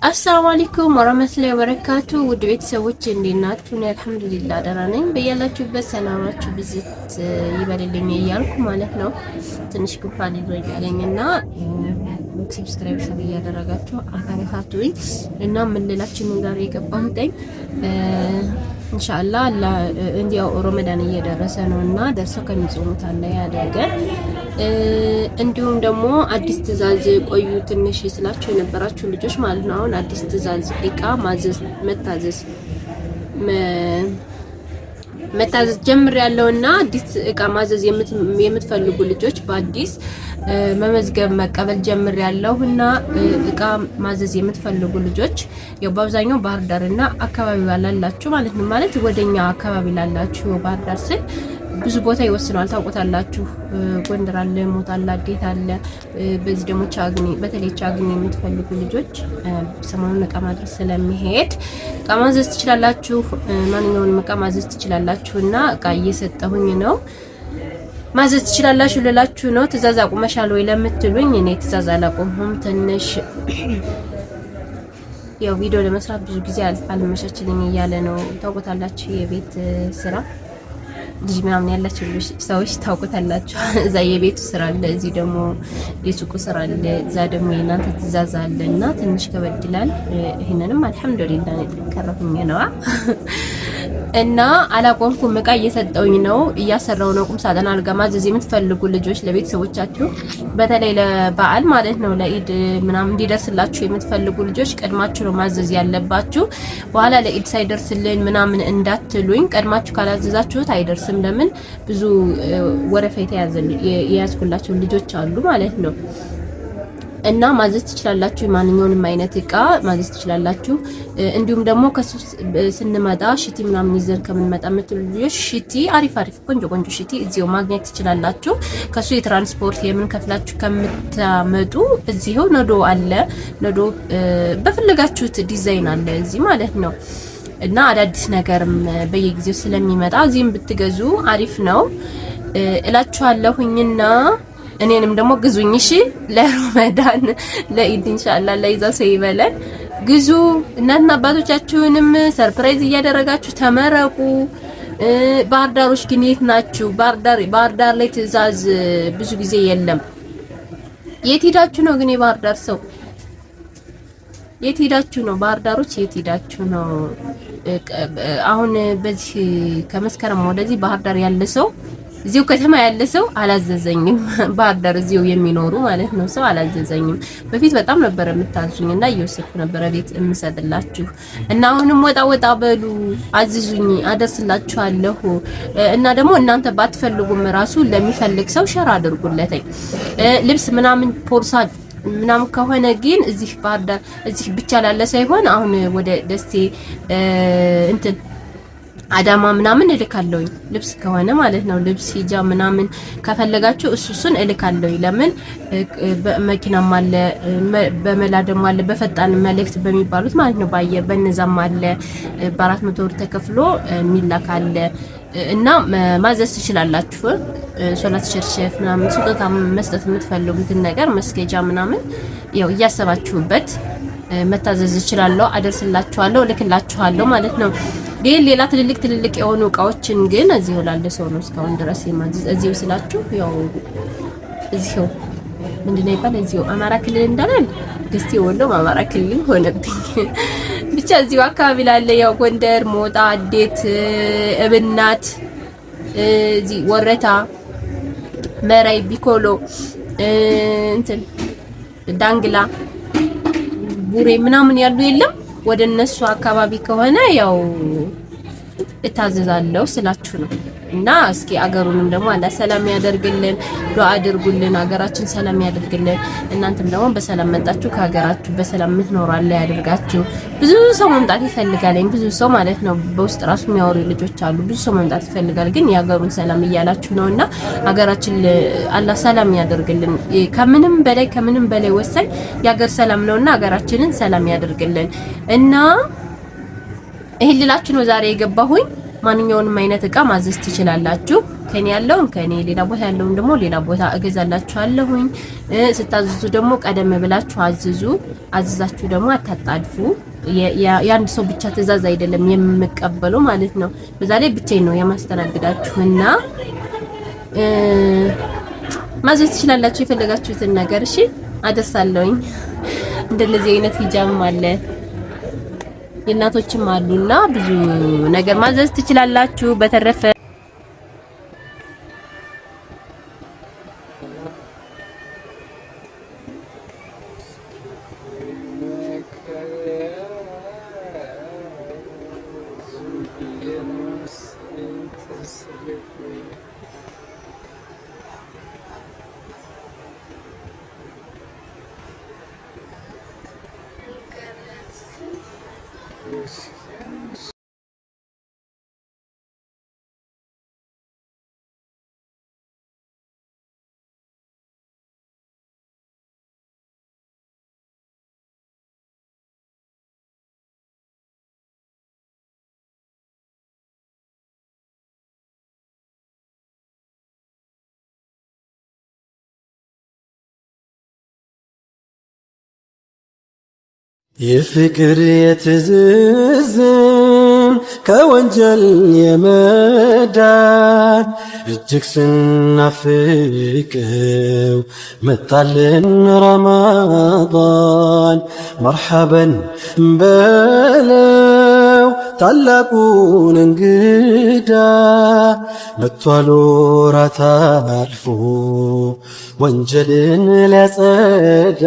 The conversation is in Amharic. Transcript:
አሰላሙ አለይኩም ወራህመቱላሂ ወበረካቱ ውድ ቤተሰቦች እንዴት ናችሁ? እኔ አልሐምዱሊላህ ደህና ነኝ። በያላችሁበት ሰላማችሁ ብዝት ይበልልኝ እያልኩ ማለት ነው። ትንሽ ጉንፋን ይዞኛልና ሰብስክራይብ እያደረጋችሁ አበረታቱኝ እና ምንላችን ጋር የገባሁኝ ኢንሻአላህ እንዲያው ረመዳን እየደረሰ ነውና ደርሶ ከሚጾሙት አለ ያደርገን። እንዲሁም ደግሞ አዲስ ትዕዛዝ ቆዩ ትንሽ ስላችሁ የነበራችሁ ልጆች ማለት ነው። አሁን አዲስ ትዕዛዝ እቃ መታዘዝ ጀምር ያለውና አዲስ እቃ ማዘዝ የምትፈልጉ ልጆች በአዲስ መመዝገብ መቀበል ጀምር ያለውና እቃ ማዘዝ የምትፈልጉ ልጆች ያው በአብዛኛው ባህር ዳርና አካባቢ ላላችሁ ማለት ነው። ማለት ወደኛ አካባቢ ላላችሁ ባህር ዳር ስል ብዙ ቦታ ይወስናል ታውቁታላችሁ። ጎንደር አለ፣ ሞት አለ፣ አዴት አለ። በዚህ ደግሞ ቻግኒ፣ በተለይ ቻግኒ የምትፈልጉ ልጆች ሰሞኑን እቃ ማድረስ ስለሚሄድ እቃ ማዘዝ ትችላላችሁ። ማንኛውንም እቃ ማዘዝ ትችላላችሁና እቃ እየሰጠሁኝ ነው። ማዘዝ ትችላላችሁ ልላችሁ ነው። ትዕዛዝ አቁመሻል ወይ ለምትሉኝ እኔ ትዕዛዝ አላቆምኩም። ትንሽ ያው ቪዲዮ ለመስራት ብዙ ጊዜ አልመቻችልኝ እያለ ነው። ታውቁታላችሁ የቤት ስራ ልጅ ምናምን ያላችሁ ሰዎች ታውቁታላችሁ። እዛ የቤቱ ስራ አለ፣ እዚህ ደግሞ የሱቁ ስራ አለ፣ እዛ ደግሞ የናንተ ትዕዛዝ አለና ትንሽ ከበድላል። ይሄንንም አልሐምዱሊላህ ተከረፈኝ ነው እና አላቆምኩም። እቃ እየሰጠውኝ ነው፣ እያሰራው ነው። ቁም ሳጥን አልጋ ማዘዝ የምትፈልጉ ልጆች ለቤተሰቦቻችሁ በተለይ ለበዓል ማለት ነው ለኢድ ምናምን እንዲደርስላችሁ የምትፈልጉ ልጆች ቀድማችሁ ነው ማዘዝ ያለባችሁ። በኋላ ለኢድ ሳይደርስልን ምናምን እንዳትሉኝ። ቀድማችሁ ካላዘዛችሁት አይደርስም። ለምን ብዙ ወረፋ የያዝኩላቸው ልጆች አሉ ማለት ነው። እና ማዘዝ ትችላላችሁ። ማንኛውንም አይነት እቃ ማዘዝ ትችላላችሁ። እንዲሁም ደግሞ ከሱስ ስንመጣ ሽቲ ምናምን ይዘን ከምንመጣ የምትሉ ልጆች ሽቲ አሪፍ ቆንጆ ሽቲ እዚሁ ማግኘት ትችላላችሁ። ከሱ የትራንስፖርት የምን ከፍላችሁ ከምታመጡ እዚሁ ነዶ አለ። ነዶ በፈለጋችሁት ዲዛይን አለ እዚህ ማለት ነው። እና አዳዲስ ነገርም በየጊዜው ስለሚመጣ እዚህም ብትገዙ አሪፍ ነው እላችኋለሁኝና እኔንም ደግሞ ግዙኝ እሺ። ለረመዳን ለኢድ ኢንሻአላህ ለይዛ ሰው ይበለን ግዙ። እናትና አባቶቻችሁንም ሰርፕራይዝ እያደረጋችሁ ተመረቁ። ባህር ዳሮች ግን የት ናችሁ? ባህር ዳር ላይ ትዕዛዝ ብዙ ጊዜ የለም። የት ሄዳችሁ ነው ግን የባህር ዳር ሰው? የት ሄዳችሁ ነው? ባህር ዳሮች የት ሄዳችሁ ነው? አሁን በዚህ ከመስከረም ወደዚህ ባህር ዳር ያለ ሰው እዚሁ ከተማ ያለ ሰው አላዘዘኝም። ባህር ዳር እዚሁ የሚኖሩ ማለት ነው ሰው አላዘዘኝም። በፊት በጣም ነበር የምታዙኝና እየወሰድኩ ነበር ቤት እምሰጥላችሁ። እና አሁንም ወጣ በሉ አዝዙኝ፣ አደርስላችኋለሁ። እና ደግሞ እናንተ ባትፈልጉም ራሱ ለሚፈልግ ሰው ሸር አድርጉለተኝ። ልብስ ምናምን ፖርሳ ምናምን ከሆነ ግን እዚህ ባህር ዳር እዚህ ብቻ ላለ ሳይሆን አሁን ወደ ደስቴ እንትን አዳማ ምናምን እልካለሁኝ። ልብስ ከሆነ ማለት ነው ልብስ ሂጃብ ምናምን ከፈለጋችሁ እሱን እልካለሁኝ። ለምን በመኪናም አለ በመላደም አለ በፈጣን መልእክት በሚባሉት ማለት ነው በአየር በነዛም አለ በ400 ብር ተከፍሎ ሚላክ አለ። እና ማዘዝ ትችላላችሁ። ሶላት ሸርሸፍ ምናምን ስጦታ መስጠት የምትፈልጉትን ነገር መስገጃ ምናምን ያው እያሰባችሁበት መታዘዝ ይችላልው። አደርስላችኋለሁ፣ ልክላችኋለሁ ማለት ነው። ሌላ ትልልቅ የሆኑ እቃዎችን ግን እዚሁ ላለ ሰው ነው እስካሁን ድረስ የማዘዝ። እዚሁ ስላችሁ ያው እዚሁ ምንድነው ይባል እዚሁ አማራ ክልል እንዳላል ደስቲ ወንዶ አማራ ክልል ሆነብኝ። ብቻ እዚሁ አካባቢ ላለ ያው ጎንደር፣ ሞጣ፣ አዴት፣ እብናት፣ እዚህ ወረታ፣ መራይ፣ ቢኮሎ፣ እንትን ዳንግላ፣ ቡሬ ምናምን ያሉ የለም። ወደ እነሱ አካባቢ ከሆነ ያው እታዘዛለሁ ስላችሁ ነው። እና እስኪ አገሩንም ደግሞ አላህ ሰላም ያደርግልን፣ ዱአ አድርጉልን፣ አገራችን ሰላም ያደርግልን። እናንተም ደግሞ በሰላም መጣችሁ ከሀገራችሁ በሰላም ምትኖሩ አላህ ያደርጋችሁ። ብዙ ሰው መምጣት ይፈልጋል፣ ብዙ ሰው ማለት ነው። በውስጥ ራሱ የሚያወሩ ልጆች አሉ። ብዙ ሰው መምጣት ይፈልጋል፣ ግን የሀገሩን ሰላም እያላችሁ ነውና ሀገራችን አላህ ሰላም ያደርግልን። ከምንም በላይ ወሳኝ የሀገር ሰላም ነውና ሀገራችንን ሰላም ያደርግልን። እና ይሄን ልላችሁ ነው ዛሬ የገባሁኝ። ማንኛውንም አይነት እቃ ማዘዝ ትችላላችሁ። ከኔ ያለውን ከኔ ሌላ ቦታ ያለውን ደግሞ ሌላ ቦታ እገዛላችኋለሁኝ። ስታዝዙ ደግሞ ቀደም ብላችሁ አዝዙ። አዝዛችሁ ደግሞ አታጣድፉ። የአንድ ሰው ብቻ ትዕዛዝ አይደለም የምቀበለው ማለት ነው። በዛ ላይ ብቻዬን ነው የማስተናግዳችሁና ማዘዝ ትችላላችሁ የፈለጋችሁትን ነገር። እሺ አደርሳለሁኝ። እንደነዚህ አይነት ሂጃብም አለ የእናቶችም አሉና ብዙ ነገር ማዘዝ ትችላላችሁ። በተረፈ የፍቅር የትዝዝን ከወንጀል የመዳን እጅግ ስናፍቀው መጣልን ረመዳን። መርሐበን በለው ታላቁን እንግዳ መጥቷል ወራት አልፎ ወንጀልን ሊያጸዳ